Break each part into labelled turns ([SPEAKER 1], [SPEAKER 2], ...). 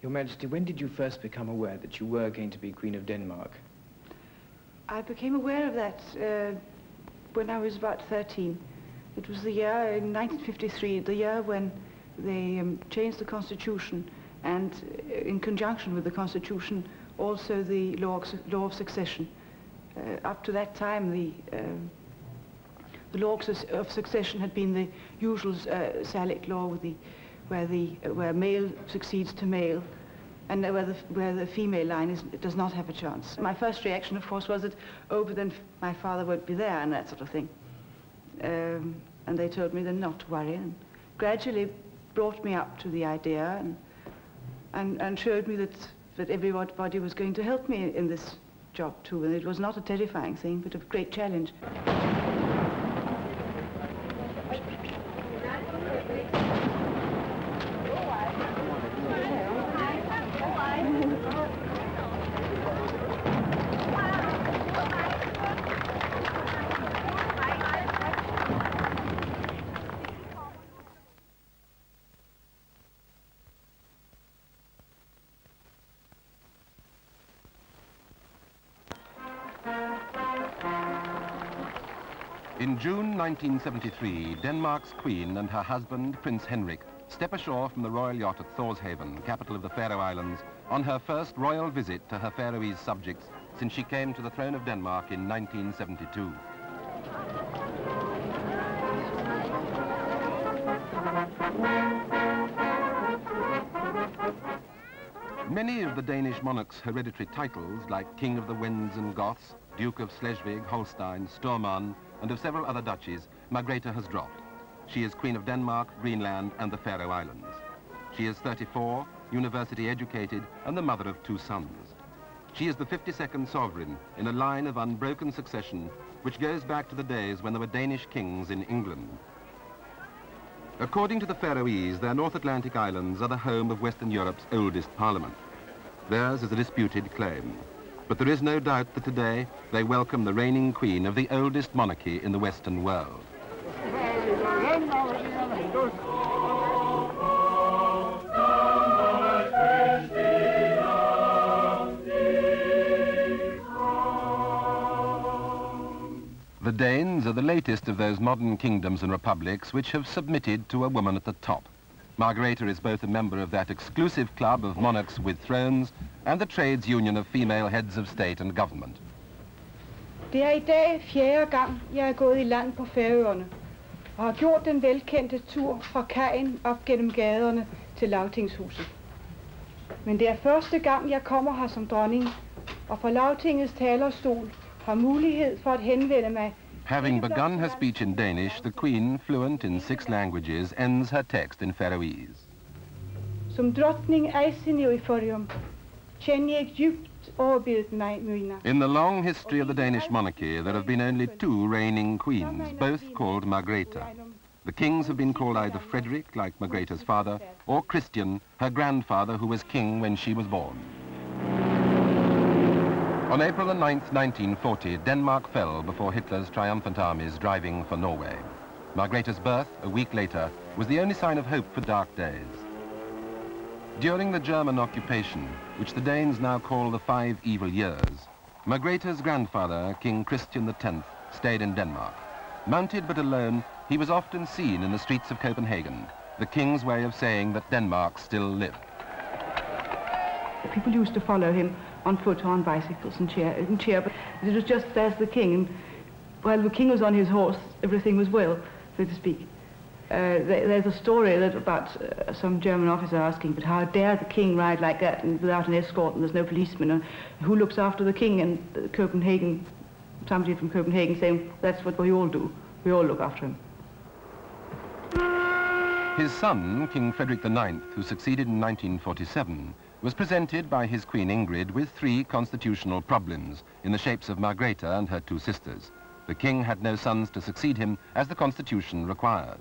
[SPEAKER 1] Your Majesty, when did you first become aware that you were going to be Queen of Denmark?
[SPEAKER 2] I became aware of that when I was about 13. It was the year in 1953, the year when they changed the Constitution, and in conjunction with the Constitution, also the law of succession. Up to that time, the law of succession had been the usual Salic law, with where male succeeds to male, and where the female line does not have a chance. My first reaction, of course, was that, oh, but then my father won't be there, and that sort of thing. And they told me then not to worry, and gradually brought me up to the idea, and showed me that everybody was going to help me in this job too, and it was not a terrifying thing, but a great challenge.
[SPEAKER 3] In June 1973, Denmark's Queen and her husband, Prince Henrik, step ashore from the royal yacht at Thorshaven, capital of the Faroe Islands, on her first royal visit to her Faroese subjects since she came to the throne of Denmark in 1972. Many of the Danish monarch's hereditary titles, like King of the Wends and Goths, Duke of Slesvig, Holstein, Stormann, and of several other duchies, Margrethe has dropped. She is Queen of Denmark, Greenland, and the Faroe Islands. She is 34, university educated, and the mother of 2 sons. She is the 52nd sovereign in a line of unbroken succession which goes back to the days when there were Danish kings in England. According to the Faroese, their North Atlantic islands are the home of Western Europe's oldest parliament. Theirs is a disputed claim. But there is no doubt that today they welcome the reigning queen of the oldest monarchy in the Western world. The Danes are the latest of those modern kingdoms and republics which have submitted to a woman at the top. Margrethe is both a member of that exclusive club of monarchs with thrones and the trades union of female heads of state and government.
[SPEAKER 2] Det I dag 4. gang, jeg gået I land på Færøerne, og har gjort den velkendte tur fra kajen op gennem gaderne til Lagtingshuset. Men det 1. gang, jeg kommer her som dronning, og fra Lagtingets talerstol har mulighed for at henvende mig.
[SPEAKER 3] Having begun her speech in Danish, the Queen, fluent in 6 languages, ends her text in Faroese.
[SPEAKER 2] Som drottning Eisin I Forium, känner jag djupt avbidet mig mina.
[SPEAKER 3] In the long history of the Danish monarchy, there have been only 2 reigning queens, both called Margrethe. The kings have been called either Frederick, like Margrethe's father, or Christian, her grandfather, who was king when she was born. On April the 9th, 1940, Denmark fell before Hitler's triumphant armies driving for Norway. Margrethe's birth, a week later, was the only sign of hope for dark days. During the German occupation, which the Danes now call the 5 Evil Years, Margrethe's grandfather, King Christian X, stayed in Denmark. Mounted but alone, he was often seen in the streets of Copenhagen, the king's way of saying that Denmark still lived.
[SPEAKER 2] People used to follow him on foot or on bicycles and cheer, but it was just as the king, and while the king was on his horse, everything was well, so to speak. There's a story about some German officer asking, but how dare the king ride like that and without an escort, and there's no policeman, and who looks after the king? And Copenhagen, somebody from Copenhagen saying, that's what we all do, we all look after him.
[SPEAKER 3] His son, King Frederick IX, who succeeded in 1947, was presented by his Queen Ingrid with 3 constitutional problems in the shapes of Margrethe and her 2 sisters. The king had no sons to succeed him as the constitution required.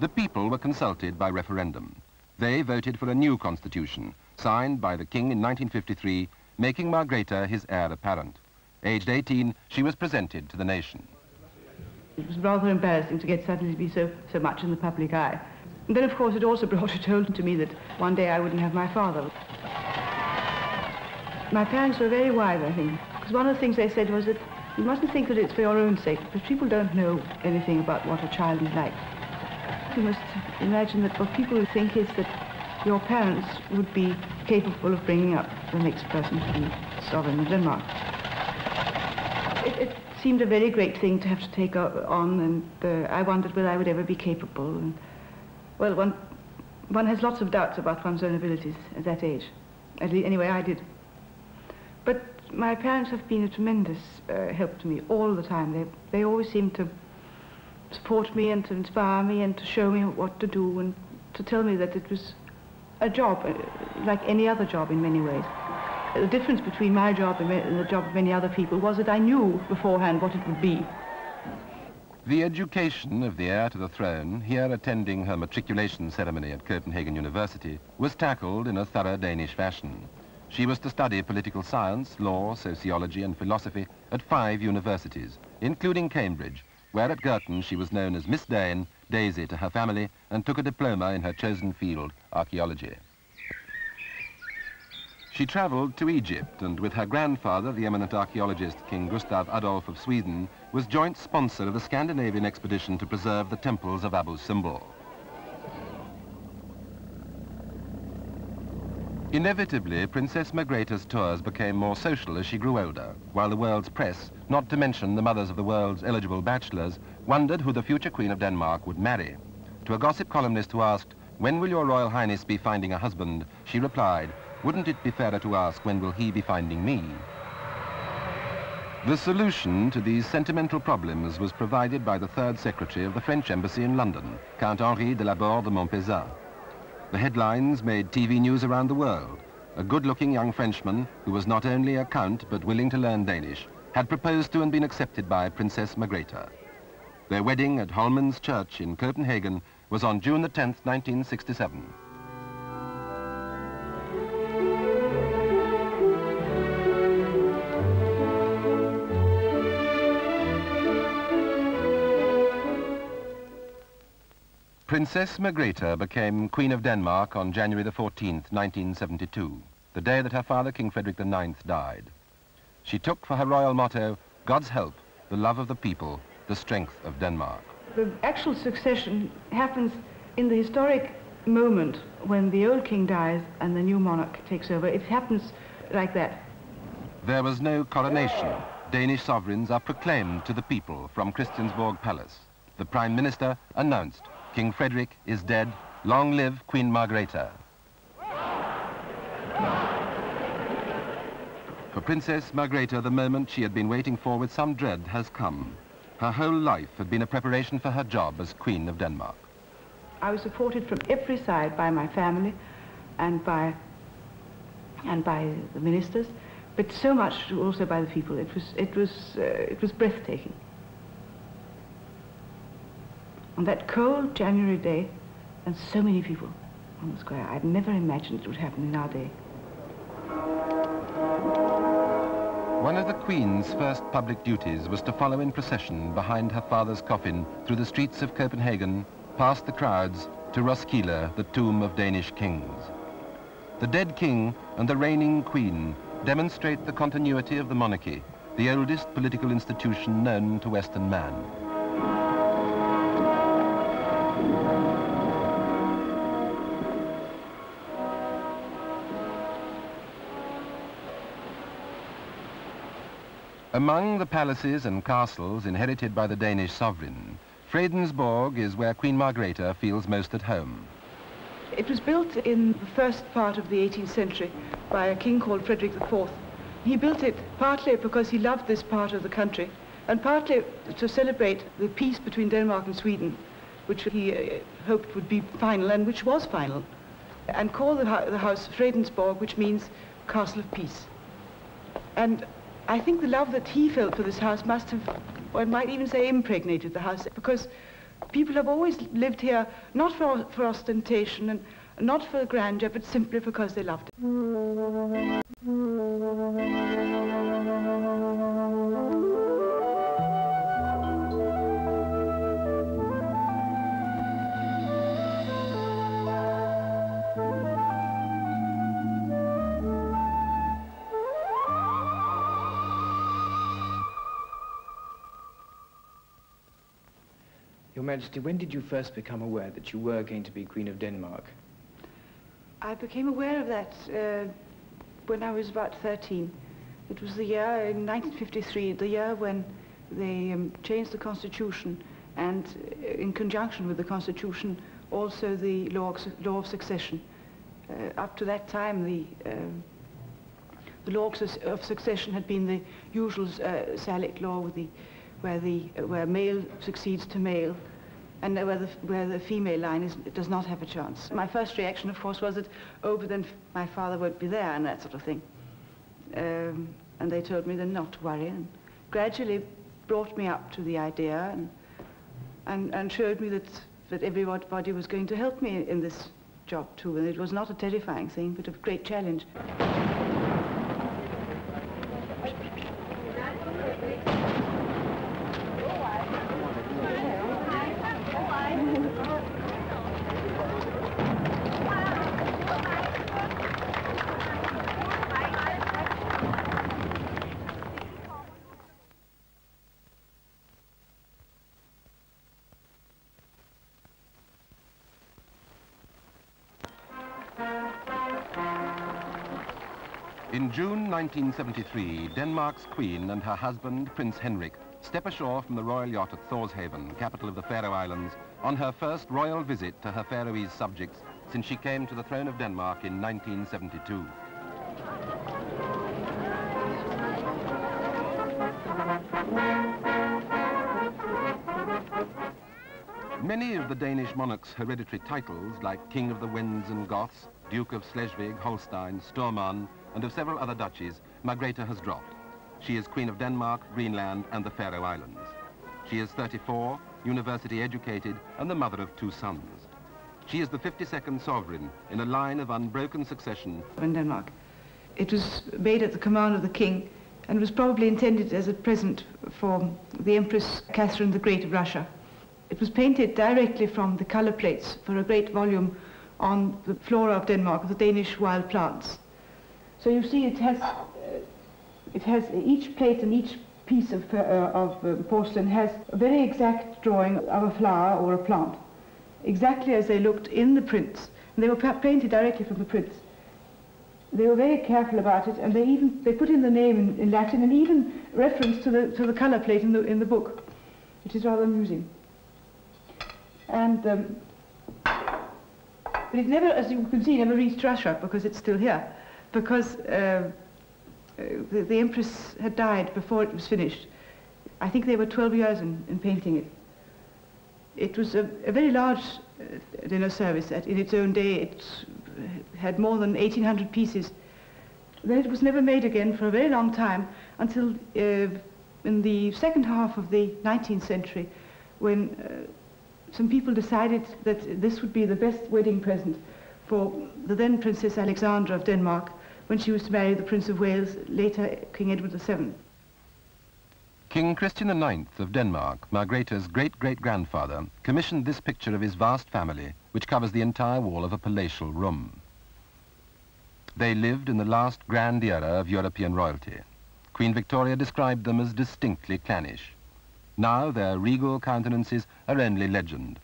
[SPEAKER 3] The people were consulted by referendum. They voted for a new constitution, signed by the king in 1953, making Margrethe his heir apparent. Aged 18, she was presented to the nation.
[SPEAKER 2] It was rather embarrassing to get suddenly to be so much in the public eye. And then, of course, it also brought it home to me that one day I wouldn't have my father. My parents were very wise, I think, because one of the things they said was that you mustn't think that it's for your own sake, because people don't know anything about what a child is like. You must imagine that what people think is that your parents would be capable of bringing up the next person to be sovereign of Denmark. It seemed a very great thing to have to take on, and I wondered whether I would ever be capable. And, well, one has lots of doubts about one's own abilities at that age. Anyway, I did. But my parents have been a tremendous help to me all the time. They always seem to support me and to inspire me and to show me what to do and to tell me that it was a job, like any other job in many ways. The difference between my job and the job of many other people was that I knew beforehand what it would be.
[SPEAKER 3] The education of the heir to the throne, here attending her matriculation ceremony at Copenhagen University, was tackled in a thorough Danish fashion. She was to study political science, law, sociology and philosophy at 5 universities, including Cambridge, where at Girton she was known as Miss Dane, Daisy to her family, and took a diploma in her chosen field, archaeology. She travelled to Egypt, and with her grandfather, the eminent archaeologist King Gustav Adolf of Sweden, was joint sponsor of the Scandinavian expedition to preserve the temples of Abu Simbel. Inevitably, Princess Margrethe's tours became more social as she grew older, while the world's press, not to mention the mothers of the world's eligible bachelors, wondered who the future Queen of Denmark would marry. To a gossip columnist who asked, "When will your Royal Highness be finding a husband?" she replied, "Wouldn't it be fairer to ask, when will he be finding me?" The solution to these sentimental problems was provided by the third secretary of the French embassy in London, Count Henri de la Borde de Montpezat. The headlines made TV news around the world. A good-looking young Frenchman, who was not only a count but willing to learn Danish, had proposed to and been accepted by Princess Margrethe. Their wedding at Holmen's Church in Copenhagen was on June the 10th, 1967. Princess Margrethe became Queen of Denmark on January the 14th, 1972, the day that her father, King Frederick IX, died. She took for her royal motto, "God's help, the love of the people, the strength of Denmark."
[SPEAKER 2] The actual succession happens in the historic moment when the old king dies and the new monarch takes over. It happens like that.
[SPEAKER 3] There was no coronation. Danish sovereigns are proclaimed to the people from Christiansborg Palace. The Prime Minister announced, "King Frederick is dead. Long live Queen Margrethe." For Princess Margrethe, the moment she had been waiting for with some dread has come. Her whole life had been a preparation for her job as Queen of Denmark.
[SPEAKER 2] I was supported from every side by my family and by the ministers, but so much also by the people. It was breathtaking. On that cold January day, and so many people on the square, I'd never imagined it would happen in our day.
[SPEAKER 3] One of the Queen's first public duties was to follow in procession behind her father's coffin through the streets of Copenhagen, past the crowds, to Raasleela, the tomb of Danish kings. The dead king and the reigning queen demonstrate the continuity of the monarchy, the oldest political institution known to Western man. Among the palaces and castles inherited by the Danish sovereign, Fredensborg is where Queen Margrethe feels most at home.
[SPEAKER 2] It was built in the first part of the 18th century by a king called Frederick IV. He built it partly because he loved this part of the country, and partly to celebrate the peace between Denmark and Sweden, which he hoped would be final, and which was final, and called the house Fredensborg, which means Castle of Peace. And I think the love that he felt for this house must have, one might even say, impregnated the house, because people have always lived here not for ostentation and not for grandeur, but simply because they loved it.
[SPEAKER 1] Your Majesty, when did you first become aware that you were going to be Queen of Denmark?
[SPEAKER 2] I became aware of that when I was about 13. It was the year in 1953, the year when they changed the Constitution, and in conjunction with the Constitution, also the law of succession. Up to that time, the law of succession had been the usual Salic law with where male succeeds to male, and where the female line does not have a chance. My first reaction, of course, was that, oh, but then my father won't be there, and that sort of thing. And they told me then not to worry, and gradually brought me up to the idea, and showed me that everybody was going to help me in this job too, and it was not a terrifying thing, but a great challenge.
[SPEAKER 3] In June 1973, Denmark's Queen and her husband, Prince Henrik, step ashore from the royal yacht at Thorshaven, capital of the Faroe Islands, on her first royal visit to her Faroese subjects since she came to the throne of Denmark in 1972. Many of the Danish monarch's hereditary titles, like King of the Wends and Goths, Duke of Schleswig, Holstein, Stormann, and of several other duchies, Margrethe has dropped. She is Queen of Denmark, Greenland, and the Faroe Islands. She is 34, university educated, and the mother of 2 sons. She is the 52nd sovereign in a line of unbroken succession.
[SPEAKER 2] In Denmark. It was made at the command of the king, and was probably intended as a present for the Empress Catherine the Great of Russia. It was painted directly from the color plates for a great volume on the flora of Denmark, the Danish wild plants. So you see it has each plate and each piece of porcelain has a very exact drawing of a flower or a plant, exactly as they looked in the prints. And they were painted directly from the prints. They were very careful about it, and they put in the name in Latin, and even reference to the color plate in the book, which is rather amusing. And but it never, as you can see, never reached Russia because it's still here, because the Empress had died before it was finished. I think they were 12 years in painting it. It was a very large dinner service. In its own day, it had more than 1,800 pieces. Then it was never made again for a very long time, until in the second half of the 19th century, when some people decided that this would be the best wedding present for the then Princess Alexandra of Denmark, when she was to marry the Prince of Wales, later King Edward VII.
[SPEAKER 3] King Christian IX of Denmark, Margrethe's great-great-grandfather, commissioned this picture of his vast family, which covers the entire wall of a palatial room. They lived in the last grand era of European royalty. Queen Victoria described them as distinctly clannish. Now their regal countenances are only legend.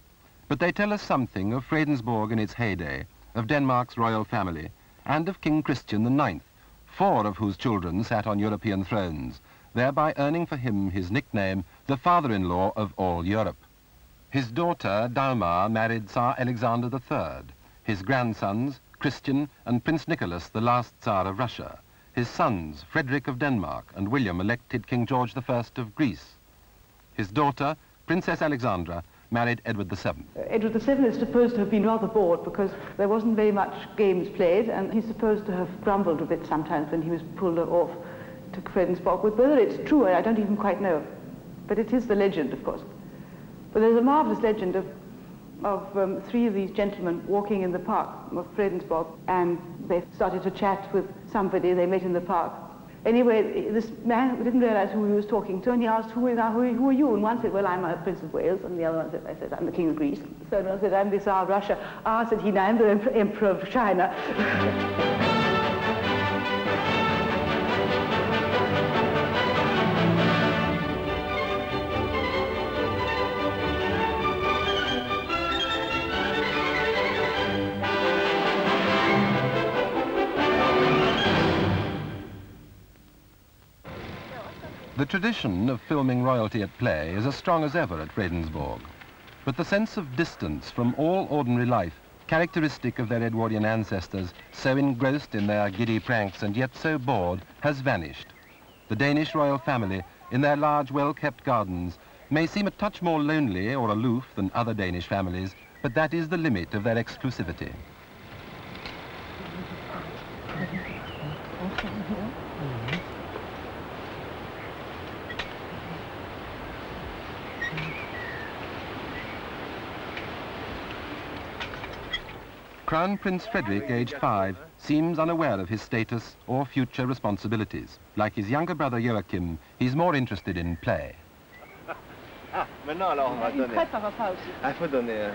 [SPEAKER 3] But they tell us something of Fredensborg in its heyday, of Denmark's royal family, and of King Christian IX, 4 of whose children sat on European thrones, thereby earning for him his nickname, the father-in-law of all Europe. His daughter, Dagmar, married Tsar Alexander III. His grandsons, Christian and Prince Nicholas, the last Tsar of Russia. His sons, Frederick of Denmark and William, elected King George I of Greece. His daughter, Princess Alexandra, married Edward VII.
[SPEAKER 2] Edward VII is supposed to have been rather bored because there wasn't very much games played, and he's supposed to have grumbled a bit sometimes when he was pulled off to Fredensborg. But whether it's true, I don't even quite know. But it is the legend, of course. But there's a marvelous legend of 3 of these gentlemen walking in the park of Fredensborg, and they started to chat with somebody they met in the park. Anyway, this man didn't realize who he was talking to, and he asked, who are you? And one said, well, I'm a Prince of Wales, and the other one said, I said, I'm the King of Greece. The third one said, I'm the Tsar of Russia. Ah, said he, no, I'm the Emperor of China.
[SPEAKER 3] tradition of filming royalty at play is as strong as ever at Christiansborg, but the sense of distance from all ordinary life, characteristic of their Edwardian ancestors, so engrossed in their giddy pranks and yet so bored, has vanished. The Danish royal family, in their large, well-kept gardens, may seem a touch more lonely or aloof than other Danish families, but that is the limit of their exclusivity. Crown Prince Frederick, aged 5, seems unaware of his status or future responsibilities. Like his younger brother Joachim, he's more interested in play.
[SPEAKER 4] Men nå lader hun mig donere. Jeg får donere.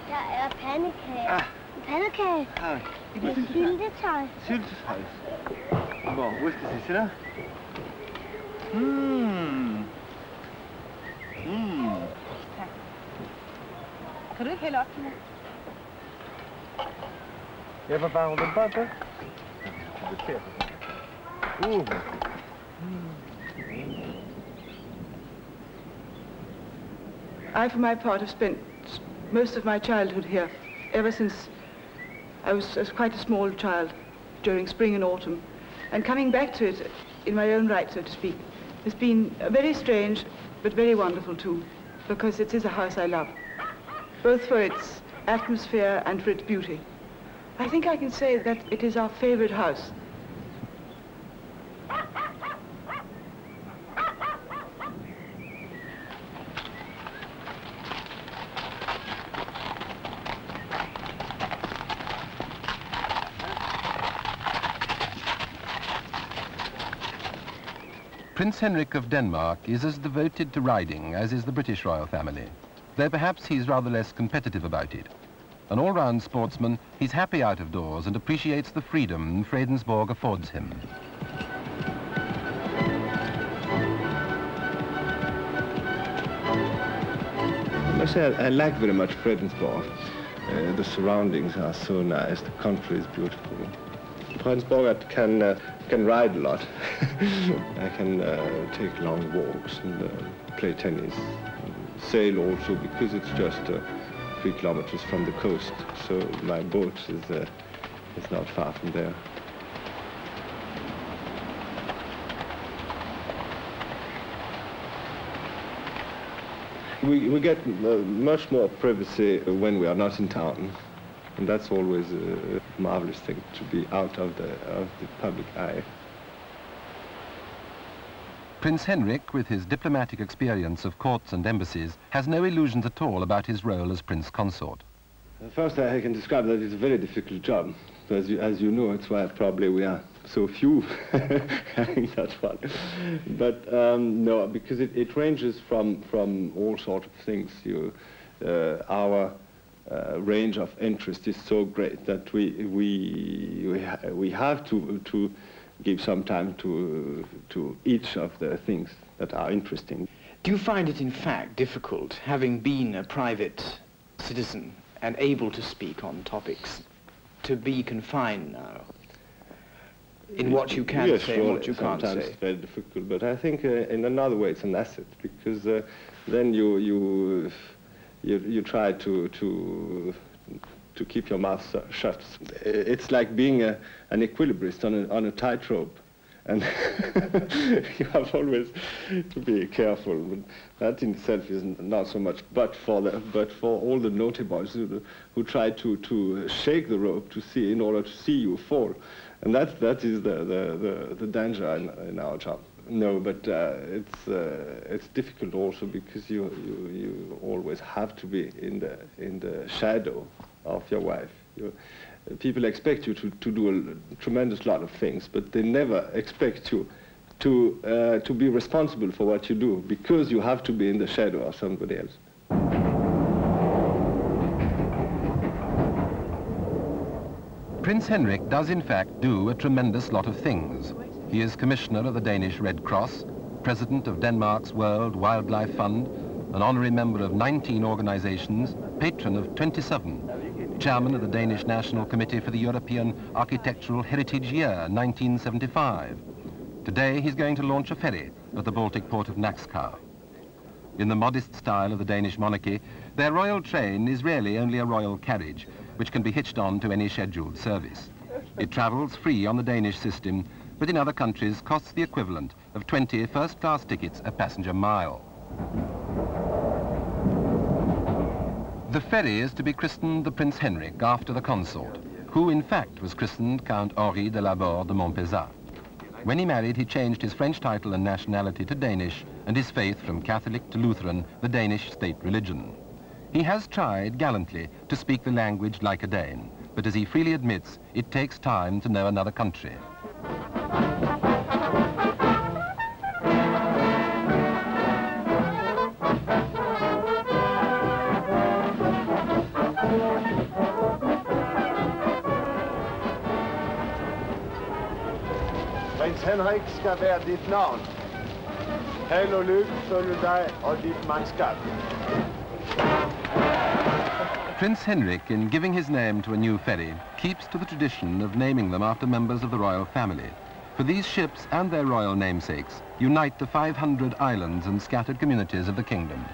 [SPEAKER 5] Der er pandekage. Pandekage. Syltetøj.
[SPEAKER 4] Syltetøj. Hvor skal jeg se der?
[SPEAKER 2] Kan du ikke hælde op til mig?
[SPEAKER 4] Jeg får bare den bare på.
[SPEAKER 2] I, for my part, have spent most of my childhood here, ever since I was quite a small child, during spring and autumn. And coming back to it, in my own right, so to speak, has been very strange, but very wonderful too, because it is a house I love, both for its atmosphere and for its beauty. I think I can say that it is our favorite house.
[SPEAKER 3] Prince Henrik of Denmark is as devoted to riding as is the British royal family, though perhaps he's rather less competitive about it. An all-round sportsman, he's happy out of doors and appreciates the freedom Christiansborg affords him.
[SPEAKER 4] I must say I like very much Christiansborg. The surroundings are so nice, the country is beautiful. Christiansborg I can ride a lot. I can take long walks and play tennis, and sail also, because it's just 3 kilometers from the coast, so my boat is not far from there. We get much more privacy when we are not in town, and that's always a marvelous thing, to be out of the public eye.
[SPEAKER 3] Prince Henrik, with his diplomatic experience of courts and embassies, has no illusions at all about his role as Prince Consort.
[SPEAKER 4] First, I can describe that it's a very difficult job. As you know, it's why probably we are so few having that one. But no, because it ranges from all sorts of things. Our range of interest is so great that we have to give some time to each of the things that are interesting.
[SPEAKER 1] Do you find it in fact difficult, having been a private citizen and able to speak on topics, to be confined now in what you can say and what you can't say?
[SPEAKER 4] Sometimes it's very difficult, but I think in another way it's an asset, because then you try to keep your mouth shut. It's like being an equilibrist on a tightrope, and you have always to be careful. But that in itself is not so much, but for all the naughty boys who try to shake the rope in order to see you fall, and that is the danger in our job. No, but it's difficult also because you always have to be in the shadow of your wife. People expect you to do a tremendous lot of things, but they never expect you to be responsible for what you do, because you have to be in the shadow of somebody else.
[SPEAKER 3] Prince Henrik does in fact do a tremendous lot of things. He is Commissioner of the Danish Red Cross, President of Denmark's World Wildlife Fund, an honorary member of 19 organizations, patron of 27, chairman of the Danish National Committee for the European Architectural Heritage Year 1975, Today he's going to launch a ferry at the Baltic port of Nakskar. In the modest style of the Danish monarchy, their royal train is really only a royal carriage, which can be hitched on to any scheduled service. It travels free on the Danish system, but in other countries costs the equivalent of 20 first-class tickets a passenger mile. The ferry is to be christened the Prince Henrik after the consort, who in fact was christened Count Henri de Laborde de Montpezat. When he married, he changed his French title and nationality to Danish and his faith from Catholic to Lutheran, the Danish state religion. He has tried gallantly to speak the language like a Dane, but as he freely admits, it takes time to know another country.
[SPEAKER 6] Prins Henrik skal være dit navn. Held og lykke følge dig og dit mandskab.
[SPEAKER 3] Prince Henrik, in giving his name to a new ferry, keeps to the tradition of naming them after members of the royal family. For these ships and their royal namesakes unite the 500 islands and scattered communities of the kingdom.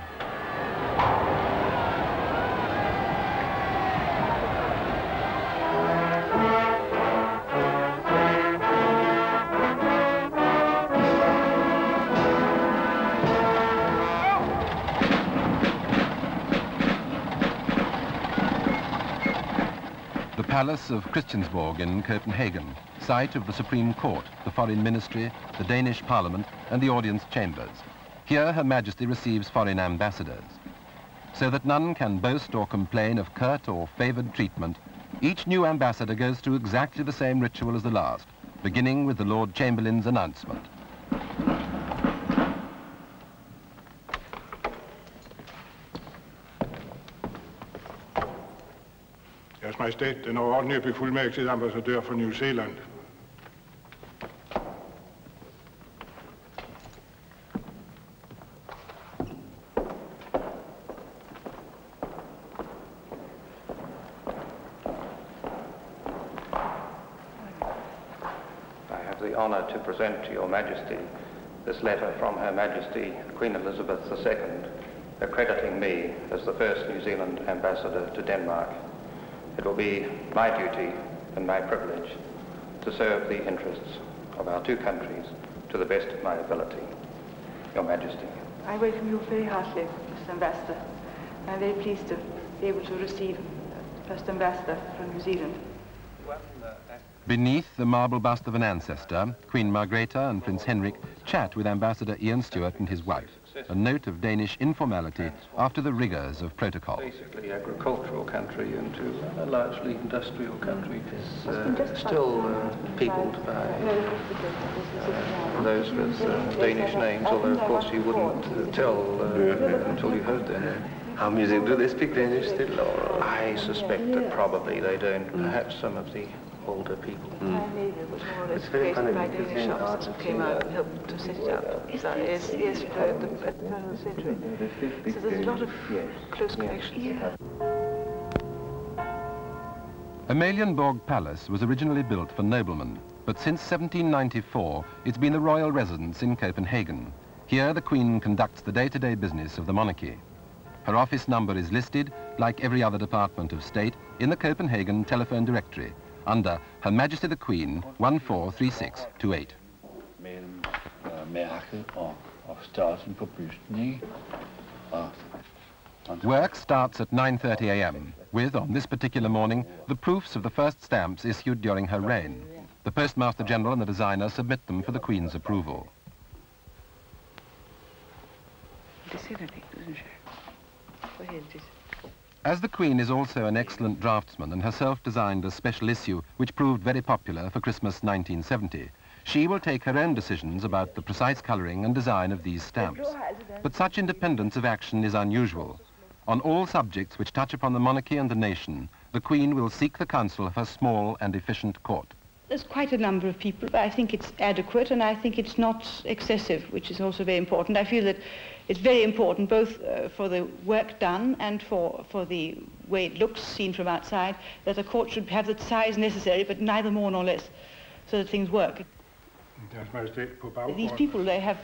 [SPEAKER 3] The Palace of Christiansborg in Copenhagen, site of the Supreme Court, the Foreign Ministry, the Danish Parliament and the audience chambers. Here Her Majesty receives foreign ambassadors. So that none can boast or complain of curt or favoured treatment, each new ambassador goes through exactly the same ritual as the last, beginning with the Lord Chamberlain's announcement.
[SPEAKER 7] Deres Majestæt, den overordnede befuldmægtigede ambassadør for New Zealand.
[SPEAKER 8] I have the honor to present to Your Majesty this letter from Her Majesty Queen Elizabeth II, accrediting me as the first New Zealand ambassador to Denmark. It will be my duty and my privilege to serve the interests of our two countries to the best of my ability. Your Majesty.
[SPEAKER 2] I welcome you very heartily, Mr. Ambassador. I'm very pleased to be able to receive the first ambassador from New Zealand.
[SPEAKER 3] Beneath the marble bust of an ancestor, Queen Margrethe and Prince Henrik chat with Ambassador Ian Stewart and his wife, a note of Danish informality after the rigours of protocol.
[SPEAKER 8] Basically agricultural country into a largely industrial country. It's still peopled by those with Danish names, although of course you wouldn't tell until you heard their name.
[SPEAKER 4] How music, do they speak Danish still? Or?
[SPEAKER 8] I suspect that probably they don't. Perhaps some of the older people.
[SPEAKER 2] It's very funny because Danish shops that came out and helped to set it up. Yes, at the turn of the century. So there's a lot of close connections here.
[SPEAKER 3] Amalienborg Palace was originally built for noblemen, but since 1794 it's been the royal residence in Copenhagen. Here the Queen conducts the day-to-day business of the monarchy. Her office number is listed, like every other department of state, in the Copenhagen telephone directory, under Her Majesty the Queen, 143628. Work starts at 9:30 a.m. with, on this particular morning, the proofs of the first stamps issued during her reign. The Postmaster General and the designer submit them for the Queen's approval. As the Queen is also an excellent draftsman and herself designed a special issue which proved very popular for Christmas 1970, she will take her own decisions about the precise colouring and design of these stamps. But such independence of action is unusual. On all subjects which touch upon the monarchy and the nation, the Queen will seek the counsel of her small and efficient court.
[SPEAKER 2] There's quite a number of people, but I think it's adequate and I think it's not excessive, which is also very important. I feel that it's very important both for the work done and for the way it looks seen from outside, that a court should have the size necessary, but neither more nor less, so that things work. These people, they have,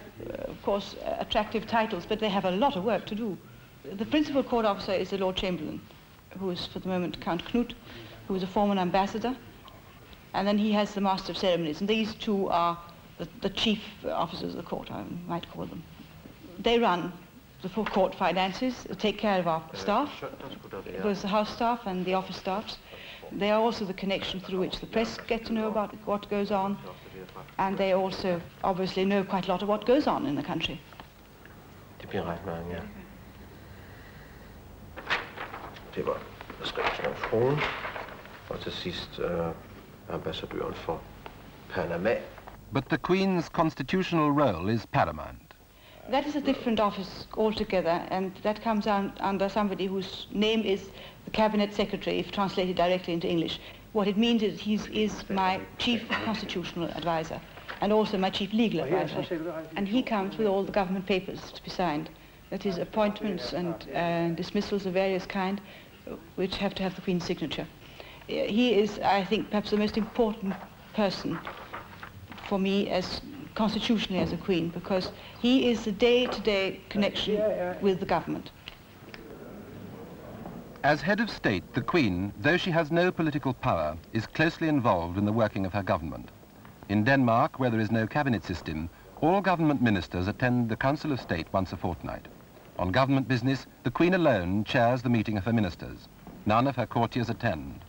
[SPEAKER 2] of course, attractive titles, but they have a lot of work to do. The principal court officer is the Lord Chamberlain, who is for the moment Count Knut, who is a former ambassador, and then he has the Master of Ceremonies, and these two are the chief officers of the court, I might call them. They run the full court finances, take care of our staff, both the house staff and the office staffs. They are also the connection through which the press get to know about what goes on, and they also obviously know quite a lot of what goes on in the country.
[SPEAKER 9] Det bliver ret mange, ja. Det var beskrivelsen af fruen, og til sidst ambassadøren for Panama.
[SPEAKER 3] But the Queen's constitutional role is paramount.
[SPEAKER 2] That is a different office altogether, and that comes under somebody whose name is the Cabinet Secretary, if translated directly into English. What it means is he is my chief constitutional advisor, and also my chief legal advisor. And he comes with all the government papers to be signed. That is, appointments and dismissals of various kind, which have to have the Queen's signature. He is, I think, perhaps the most important person for me as constitutionally as a Queen, because he is the day-to-day connection with the government.
[SPEAKER 3] As head of state, the Queen, though she has no political power, is closely involved in the working of her government. In Denmark, where there is no cabinet system, all government ministers attend the Council of State once a fortnight. On government business, the Queen alone chairs the meeting of her ministers. None of her courtiers attend.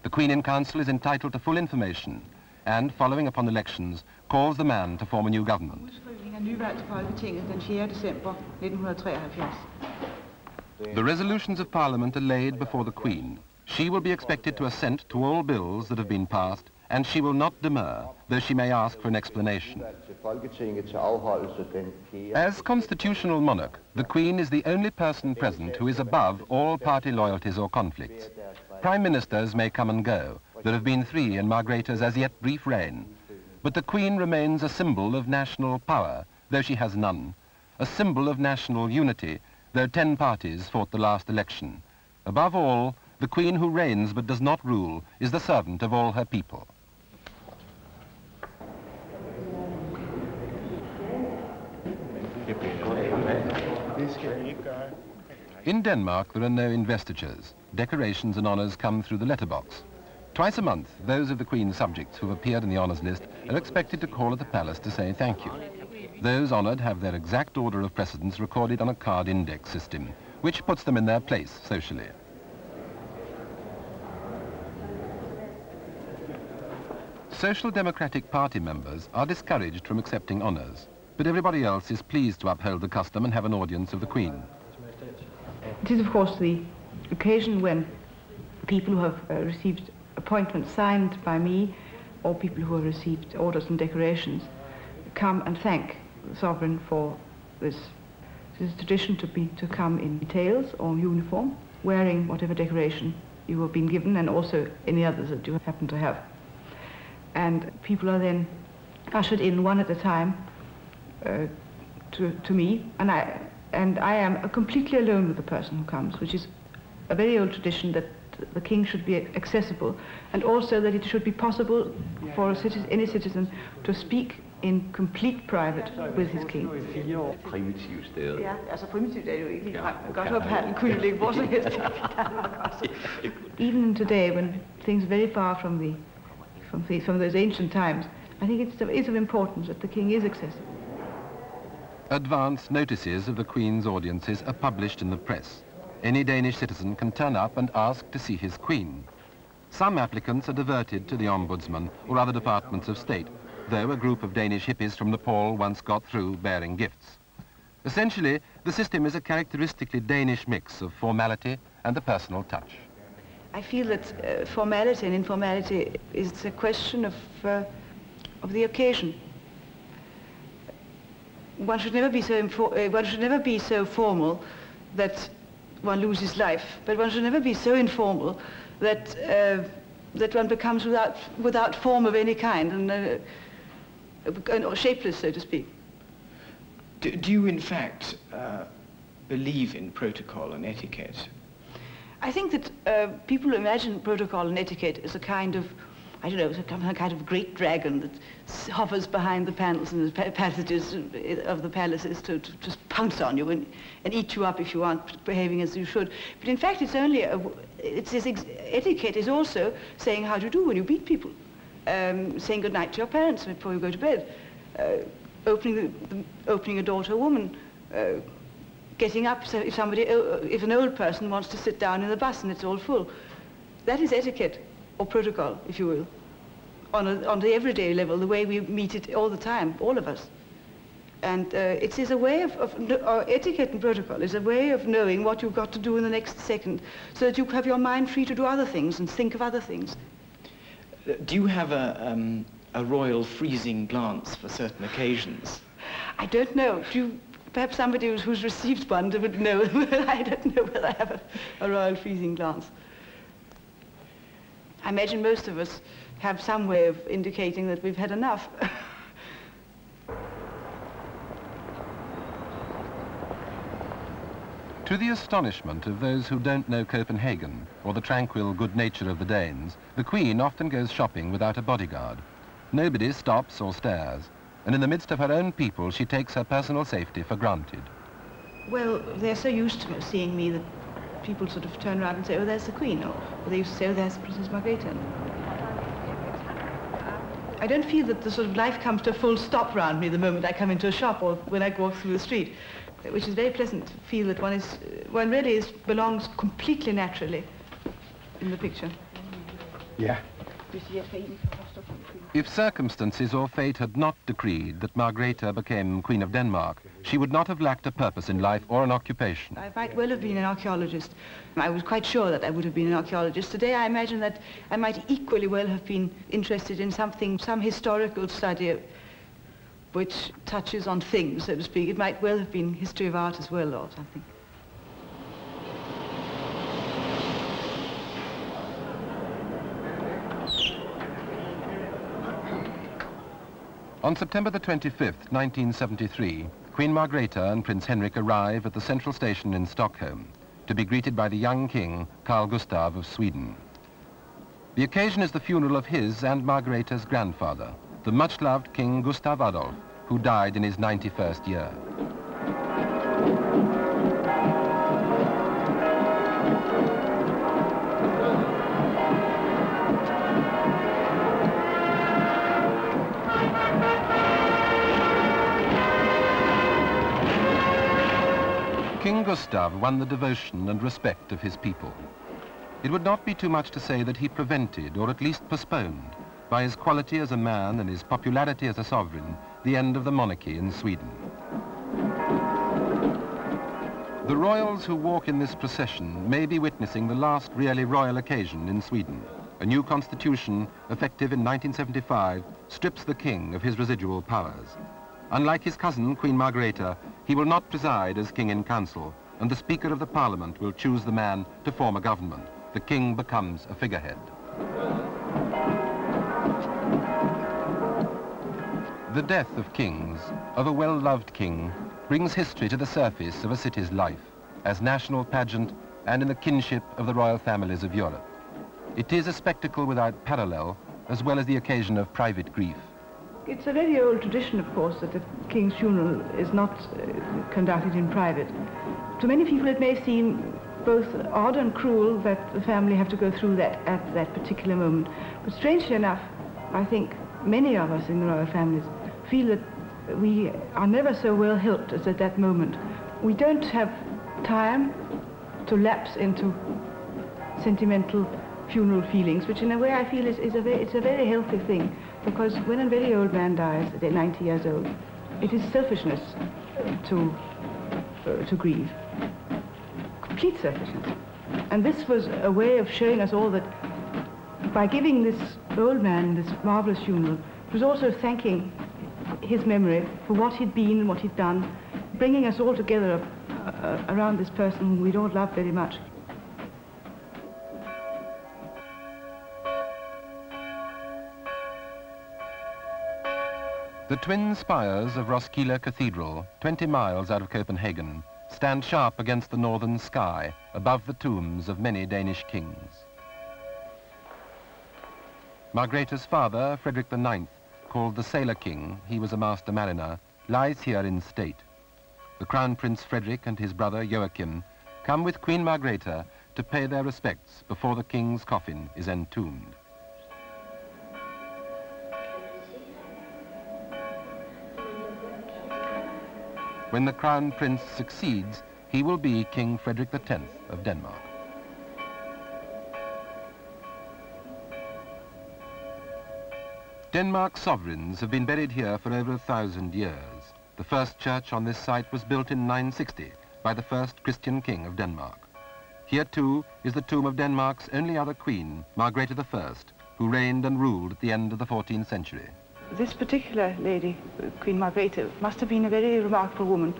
[SPEAKER 3] The Queen in Council is entitled to full information, and, following upon elections, calls the man to form a new government. The resolutions of Parliament are laid before the Queen. She will be expected to assent to all bills that have been passed, and she will not demur, though she may ask for an explanation. As constitutional monarch, the Queen is the only person present who is above all party loyalties or conflicts. Prime ministers may come and go. There have been 3 in Margrethe's as yet brief reign. But the Queen remains a symbol of national power, though she has none, a symbol of national unity, though 10 parties fought the last election. Above all, the Queen who reigns but does not rule is the servant of all her people. In Denmark, there are no investitures. Decorations and honours come through the letterbox. Twice a month, those of the Queen's subjects who have appeared in the honours list are expected to call at the palace to say thank you. Those honoured have their exact order of precedence recorded on a card index system, which puts them in their place socially. Social Democratic Party members are discouraged from accepting honours, but everybody else is pleased to uphold the custom and have an audience of the Queen.
[SPEAKER 2] It is, of course, the occasion when people who have received appointments signed by me, or people who have received orders and decorations, come and thank the sovereign for this. It is a tradition to come in tails or uniform, wearing whatever decoration you have been given, and also any others that you happen to have. And people are then ushered in one at a time to me, and I am completely alone with the person who comes, which is a very old tradition that the king should be accessible, and also that it should be possible for any citizen to speak in complete private with his king.
[SPEAKER 9] Primitivt sted.
[SPEAKER 2] Ja, altså primitivt jo ikke ligefrem. Godt håbe, han kunne ligge hvor som helst i Danmark også. Even today, when things are very far from those ancient times, I think it's of importance that the king is accessible.
[SPEAKER 3] Advance notices of the Queen's audiences are published in the press. Any Danish citizen can turn up and ask to see his Queen. Some applicants are diverted to the Ombudsman or other departments of state, though a group of Danish hippies from Nepal once got through bearing gifts. Essentially, the system is a characteristically Danish mix of formality and the personal touch.
[SPEAKER 2] I feel that formality and informality is a question of the occasion. One should never be so formal that one loses life, but one should never be so informal that that one becomes without form of any kind and shapeless, so to speak.
[SPEAKER 1] Do you in fact believe in protocol and etiquette?
[SPEAKER 2] I think that people imagine protocol and etiquette as a kind of I don't know, some kind of great dragon that hovers behind the panels and the passages of the palaces to just pounce on you and eat you up if you aren't behaving as you should. But in fact, it's only, etiquette is also saying how do you do when you beat people, saying good night to your parents before you go to bed, opening a door to a woman, getting up so if an old person wants to sit down in the bus and it's all full. That is etiquette, or protocol, if you will, on the everyday level, the way we meet it all the time, all of us. And it is a way etiquette and protocol is a way of knowing what you've got to do in the next second, so that you have your mind free to do other things and think of other things.
[SPEAKER 1] Do you have a royal freezing glance for certain occasions?
[SPEAKER 2] I don't know. Perhaps somebody who's received one would know. I don't know whether I have a royal freezing glance. I imagine most of us have some way of indicating that we've had enough.
[SPEAKER 3] To the astonishment of those who don't know Copenhagen or the tranquil good nature of the Danes, the Queen often goes shopping without a bodyguard. Nobody stops or stares, and in the midst of her own people she takes her personal safety for granted.
[SPEAKER 2] Well, they're so used to seeing me that people sort of turn around and say, oh, there's the Queen, or they used to say, oh, there's Princess Margrethe. I don't feel that the sort of life comes to a full stop around me the moment I come into a shop or when I walk through the street, which is very pleasant to feel that one really belongs completely naturally in the picture.
[SPEAKER 1] Yeah.
[SPEAKER 3] If circumstances or fate had not decreed that Margrethe became Queen of Denmark, she would not have lacked a purpose in life or an occupation.
[SPEAKER 2] I might well have been an archaeologist. I was quite sure that I would have been an archaeologist. Today I imagine that I might equally well have been interested in some historical study which touches on things, so to speak. It might well have been history of art as well or something.
[SPEAKER 3] On September the 25th, 1973, Queen Margrethe and Prince Henrik arrive at the central station in Stockholm to be greeted by the young king, Carl Gustaf of Sweden. The occasion is the funeral of his and Margrethe's grandfather, the much-loved King Gustav Adolf, who died in his 91st year. King Gustav won the devotion and respect of his people. It would not be too much to say that he prevented, or at least postponed, by his quality as a man and his popularity as a sovereign, the end of the monarchy in Sweden. The royals who walk in this procession may be witnessing the last really royal occasion in Sweden. A new constitution, effective in 1975, strips the king of his residual powers. Unlike his cousin, Queen Margrethe, he will not preside as king in council, and the Speaker of the Parliament will choose the man to form a government. The king becomes a figurehead. The death of kings, of a well-loved king, brings history to the surface of a city's life, as national pageant and in the kinship of the royal families of Europe. It is a spectacle without parallel, as well as the occasion of private grief.
[SPEAKER 2] It's a very old tradition, of course, that the king's funeral is not conducted in private. To many people it may seem both odd and cruel that the family have to go through that at that particular moment. But strangely enough, I think many of us in the royal families feel that we are never so well helped as at that moment. We don't have time to lapse into sentimental funeral feelings, which in a way I feel it's a very healthy thing, because when a very old man dies at 90 years old, it is selfishness to grieve, complete selfishness. And this was a way of showing us all that by giving this old man this marvelous funeral, it was also thanking his memory for what he'd been and what he'd done, bringing us all together around this person whom we don't love very much.
[SPEAKER 3] The twin spires of Raasleela Cathedral, 20 miles out of Copenhagen, stand sharp against the northern sky, above the tombs of many Danish kings. Margrethe's father, Frederick IX, called the Sailor King, he was a master mariner, lies here in state. The Crown Prince Frederick and his brother Joachim come with Queen Margrethe to pay their respects before the king's coffin is entombed. When the Crown Prince succeeds, he will be King Frederick X of Denmark. Denmark's sovereigns have been buried here for over 1,000 years. The first church on this site was built in 960 by the first Christian king of Denmark. Here too is the tomb of Denmark's only other queen, Margrethe I, who reigned and ruled at the end of the 14th century.
[SPEAKER 2] This particular lady, Queen Margrethe, must have been a very remarkable woman.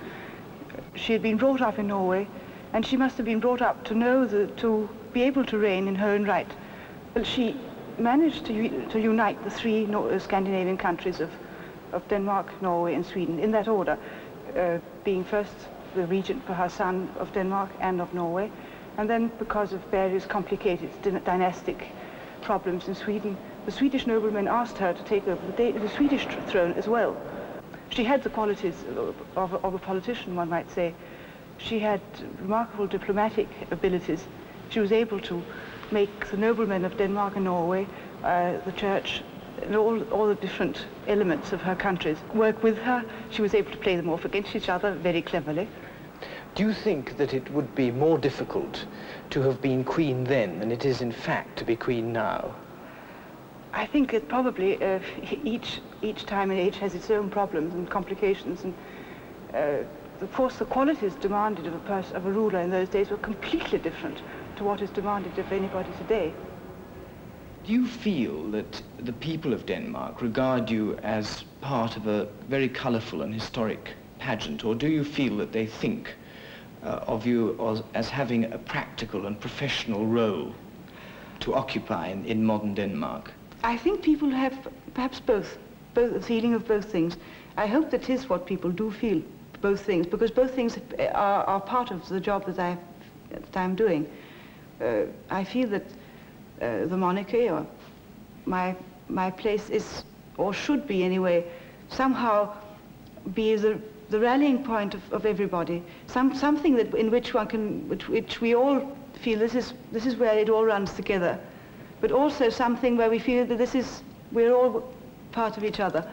[SPEAKER 2] She had been brought up in Norway, and she must have been brought up to know to be able to reign in her own right. Well, she managed to unite the three Scandinavian countries of Denmark, Norway and Sweden, in that order, being first the regent for her son of Denmark and of Norway, and then because of various complicated dynastic problems in Sweden, the Swedish noblemen asked her to take over the Swedish throne as well. She had the qualities of a politician, one might say. She had remarkable diplomatic abilities. She was able to make the noblemen of Denmark and Norway, the church, and all the different elements of her countries work with her. She was able to play them off against each other very cleverly.
[SPEAKER 1] Do you think that it would be more difficult to have been queen then than it is in fact to be queen now?
[SPEAKER 2] I think that probably each time and age has its own problems and complications, and of course the qualities demanded of a ruler in those days were completely different to what is demanded of anybody today.
[SPEAKER 1] Do you feel that the people of Denmark regard you as part of a very colourful and historic pageant, or do you feel that they think of you as having a practical and professional role to occupy in modern Denmark?
[SPEAKER 2] I think people have perhaps both a feeling of both things. I hope that is what people do feel, both things, because both things are part of the job that I'm doing. I feel that the monarchy, or my place is, or should be anyway, somehow be the rallying point of everybody. Something that in which one can, which we all feel this is where it all runs together, but also something where we feel that we're all part of each other.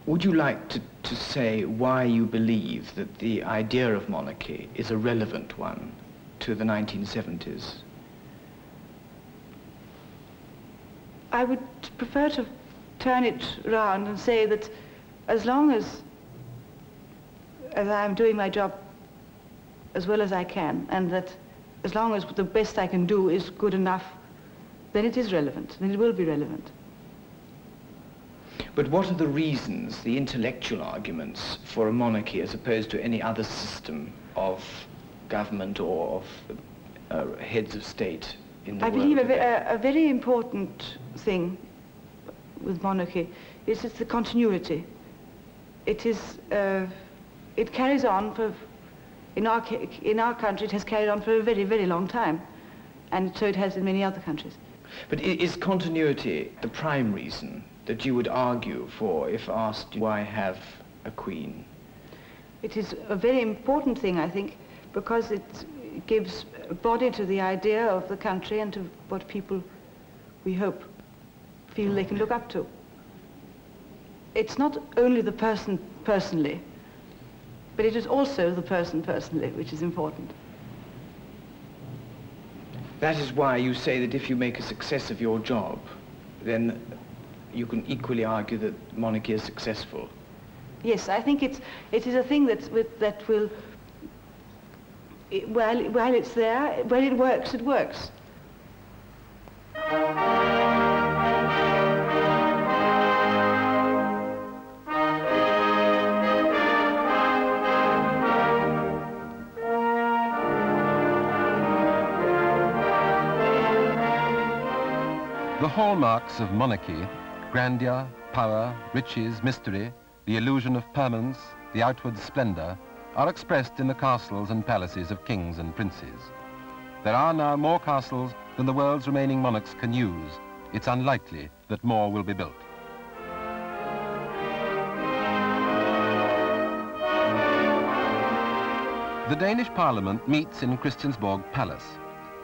[SPEAKER 1] Would you like to say why you believe that the idea of monarchy is a relevant one to the 1970s?
[SPEAKER 2] I would prefer to turn it round and say that as long as I'm doing my job as well as I can, and that as long as the best I can do is good enough, then it is relevant, then it will be relevant.
[SPEAKER 1] But what are the reasons, the intellectual arguments for a monarchy as opposed to any other system of government or of heads of state in the world?
[SPEAKER 2] I believe a very important thing with monarchy is the continuity. It carries on for, in our country it has carried on for a very, very long time, and so it has in many other countries.
[SPEAKER 1] But is continuity the prime reason that you would argue for if asked why have a queen?
[SPEAKER 2] It is a very important thing, I think, because it gives body to the idea of the country and to what people, we hope, feel they can look up to. It's not only the person personally, but it is also the person personally, which is important.
[SPEAKER 1] That is why you say that if you make a success of your job, then you can equally argue that monarchy is successful.
[SPEAKER 2] Yes, I think it is a thing that will, while it's there, when it works, it works.
[SPEAKER 3] The hallmarks of monarchy, grandeur, power, riches, mystery, the illusion of permanence, the outward splendor, are expressed in the castles and palaces of kings and princes. There are now more castles than the world's remaining monarchs can use, it's unlikely that more will be built. The Danish Parliament meets in Christiansborg Palace.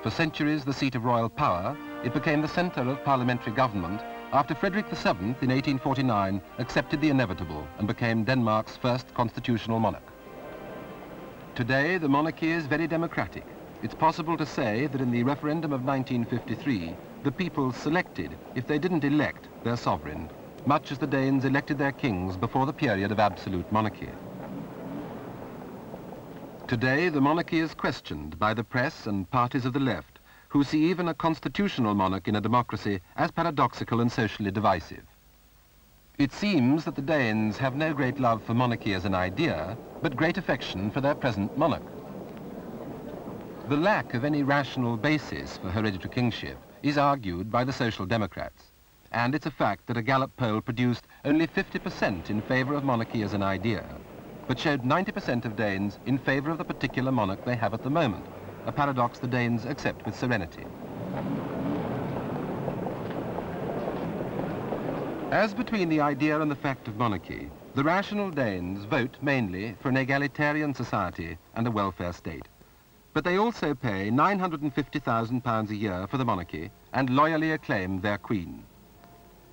[SPEAKER 3] For centuries the seat of royal power, it became the centre of parliamentary government after Frederick VII in 1849 accepted the inevitable and became Denmark's first constitutional monarch. Today the monarchy is very democratic. It's possible to say that in the referendum of 1953, the people selected, if they didn't elect, their sovereign, much as the Danes elected their kings before the period of absolute monarchy. Today, the monarchy is questioned by the press and parties of the left, who see even a constitutional monarch in a democracy as paradoxical and socially divisive. It seems that the Danes have no great love for monarchy as an idea, but great affection for their present monarch. The lack of any rational basis for hereditary kingship is argued by the Social Democrats, and it's a fact that a Gallup poll produced only 50% in favour of monarchy as an idea, but showed 90% of Danes in favour of the particular monarch they have at the moment, a paradox the Danes accept with serenity. As between the idea and the fact of monarchy, the rational Danes vote mainly for an egalitarian society and a welfare state. But they also pay £950,000 a year for the monarchy and loyally acclaim their queen.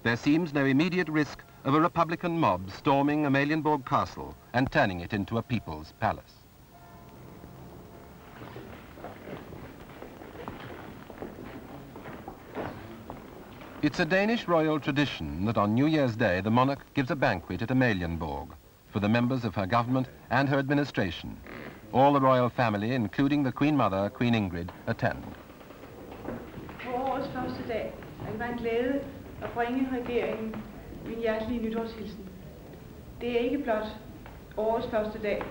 [SPEAKER 3] There seems no immediate risk of a Republican mob storming Amalienborg Castle and turning it into a people's palace. It's a Danish royal tradition that on New Year's Day the monarch gives a banquet at Amalienborg for the members of her government and her administration. All the royal family, including the Queen Mother, Queen Ingrid, attend.
[SPEAKER 2] På årets første dag er det en glæde at bringe regeringen min hjertelige nytårshilsen. Det er ikke blot årets første dag.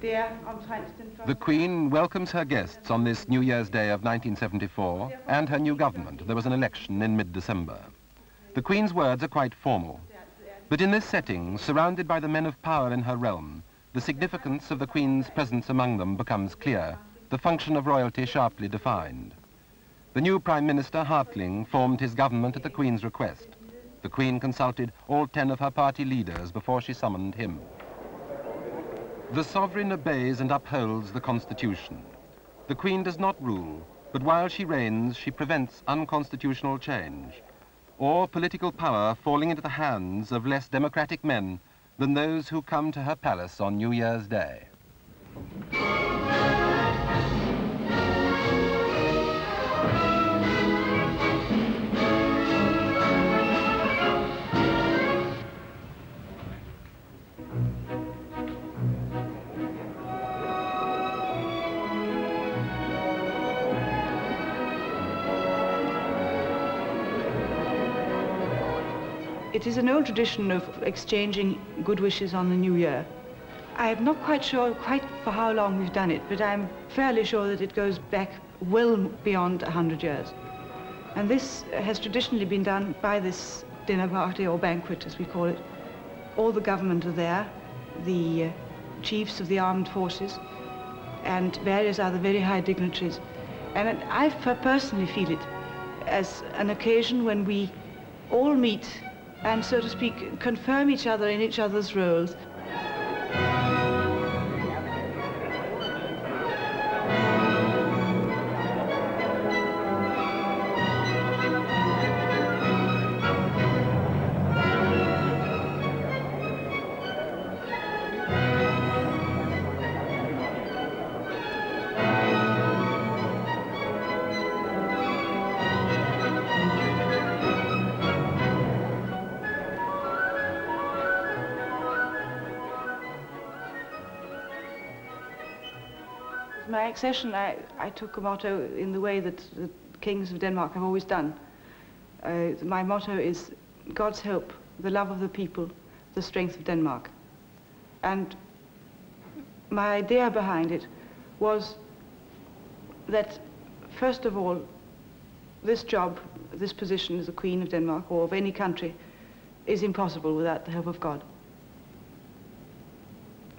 [SPEAKER 2] Det er omtrent den første.
[SPEAKER 3] The Queen welcomes her guests on this New Year's Day of 1974 and her new government. There was an election in mid-December. The Queen's words are quite formal. But in this setting, surrounded by the men of power in her realm, the significance of the Queen's presence among them becomes clear, the function of royalty sharply defined. The new Prime Minister, Hartling, formed his government at the Queen's request. The Queen consulted all 10 of her party leaders before she summoned him. The sovereign obeys and upholds the Constitution. The Queen does not rule, but while she reigns, she prevents unconstitutional change, or political power falling into the hands of less democratic men than those who come to her palace on New Year's Day.
[SPEAKER 2] It is an old tradition of exchanging good wishes on the new year. I'm not quite sure for how long we've done it, but I'm fairly sure that it goes back well beyond 100 years. And this has traditionally been done by this dinner party or banquet, as we call it. All the government are there, the chiefs of the armed forces, and various other very high dignitaries. And I personally feel it as an occasion when we all meet and, so to speak, confirm each other in each other's roles. My accession, I took a motto in the way that the kings of Denmark have always done. My motto is God's help, the love of the people, the strength of Denmark. And my idea behind it was that, first of all, this job, this position as the Queen of Denmark or of any country is impossible without the help of God.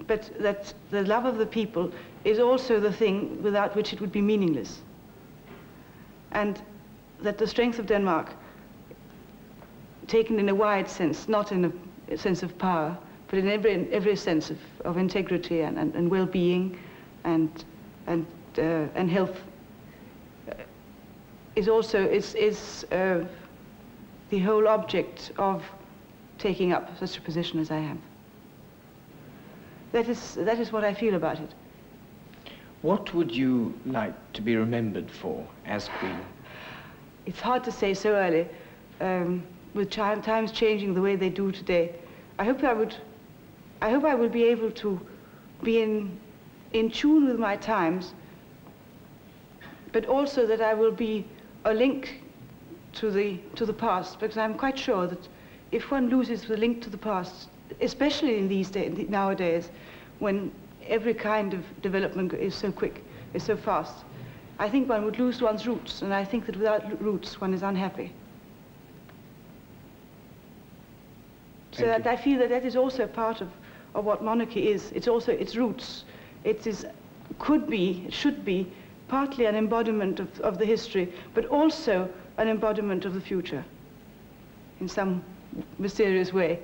[SPEAKER 2] But that the love of the people is also the thing without which it would be meaningless. And that the strength of Denmark taken in a wide sense, not in a sense of power, but in every sense of integrity and well-being and health, is also the whole object of taking up such a position as I have. That is what I feel about it.
[SPEAKER 1] What would you like to be remembered for as Queen?
[SPEAKER 2] It's hard to say so early, with times changing the way they do today. I hope I will be able to be in tune with my times, but also that I will be a link to the past, because I'm quite sure that if one loses the link to the past, especially in these days, nowadays, when every kind of development is so quick, is so fast, I think one would lose one's roots, and I think that without roots one is unhappy. So that I feel that is also part of what monarchy is. It's also its roots. It should be partly an embodiment of the history, but also an embodiment of the future in some mysterious way.